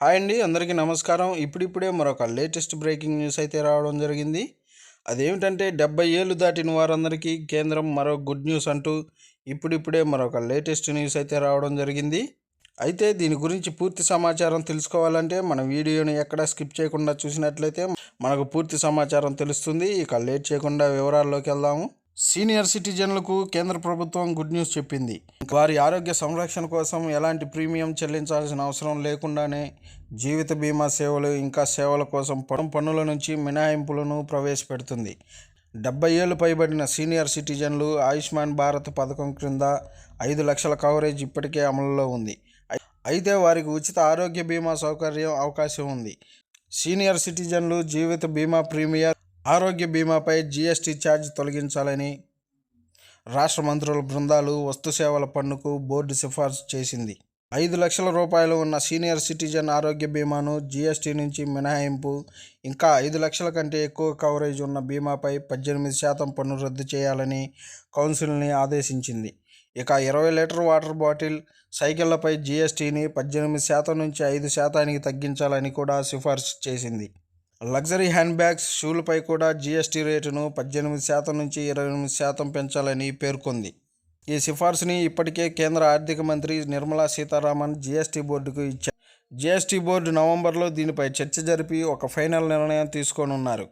Hi అండి, అందరికీ నమస్కారం. ఇప్పుడిప్పుడే మరొక లేటెస్ట్ బ్రేకింగ్ న్యూస్ అయితే రావడం జరిగింది. అదేమిటంటే 70 ఏళ్ళు దాటిన వారందరికీ కేంద్రం మరో గుడ్ న్యూస్ అంటూ ఇప్పుడిప్పుడే మరొక లేటెస్ట్ న్యూస్ అయితే రావడం జరిగింది. అయితే దీని గురించి పూర్తి సమాచారం తెలుసుకోవాలంటే మన వీడియోని ఎక్కడా స్కిప్ చేయకుండా చూసినట్లయితే మనకు పూర్తి సమాచారం తెలుస్తుంది. ఇక లేట్ చేయకుండా వివరాల్లోకి వెళ్దాము. సీనియర్ సిటిజన్లకు కేంద్ర ప్రభుత్వం గుడ్ న్యూస్ చెప్పింది. వారి ఆరోగ్య సంరక్షణ కోసం ఎలాంటి ప్రీమియం చెల్లించాల్సిన అవసరం లేకుండానే జీవిత బీమా సేవలు ఇంకా సేవల కోసం పన్నుల నుంచి మినహాయింపులను ప్రవేశపెడుతుంది. 70 ఏళ్ళు పైబడిన సీనియర్ సిటిజన్లు ఆయుష్మాన్ భారత్ పథకం క్రింద 5 లక్షల కవరేజ్ ఇప్పటికే అమలులో ఉంది. అయితే వారికి ఉచిత ఆరోగ్య బీమా సౌకర్యం అవకాశం ఉంది. సీనియర్ సిటిజన్లు జీవిత బీమా ప్రీమియర్ ఆరోగ్య బీమాపై జీఎస్టీ ఛార్జ్ తొలగించాలని రాష్ట్ర మంత్రుల బృందాలు వస్తు సేవల పన్నుకు బోర్డు సిఫార్సు చేసింది. 5 లక్షల రూపాయలు ఉన్న సీనియర్ సిటిజన్ ఆరోగ్య బీమాను జీఎస్టీ నుంచి మినహాయింపు, ఇంకా 5 లక్షల కంటే ఎక్కువ కవరేజ్ ఉన్న బీమాపై 18% పన్ను రద్దు చేయాలని కౌన్సిల్ని ఆదేశించింది. ఇక 20 లీటర్ వాటర్ బాటిల్, సైకిళ్లపై జీఎస్టీని 18% నుంచి 5%కి తగ్గించాలని కూడా సిఫార్సు చేసింది. లగ్జరీ హ్యాండ్ బ్యాగ్స్, షూలపై కూడా జీఎస్టీ రేటును 18% నుంచి 28% పెంచాలని పేర్కొంది. ఈ సిఫార్సుని ఇప్పటికే కేంద్ర ఆర్థిక మంత్రి నిర్మలా సీతారామన్ జీఎస్టీ బోర్డుకు ఇచ్చారు. జీఎస్టీ బోర్డు నవంబర్లో దీనిపై చర్చ జరిపి ఒక ఫైనల్ నిర్ణయం తీసుకోనున్నారు.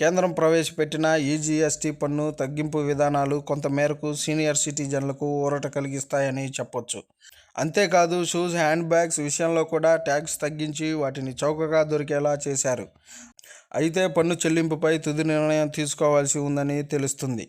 కేంద్రం ప్రవేశపెట్టిన ఈ జీఎస్టీ పన్ను తగ్గింపు విధానాలు కొంతమేరకు సీనియర్ సిటిజన్లకు ఊరట కలిగిస్తాయని చెప్పొచ్చు. అంతేకాదు, షూస్, హ్యాండ్ బ్యాగ్స్ విషయంలో కూడా ట్యాక్స్ తగ్గించి వాటిని చౌకగా దొరికేలా చేశారు. అయితే పన్ను చెల్లింపుపై తుది నిర్ణయం తీసుకోవాల్సి ఉందని తెలుస్తుంది.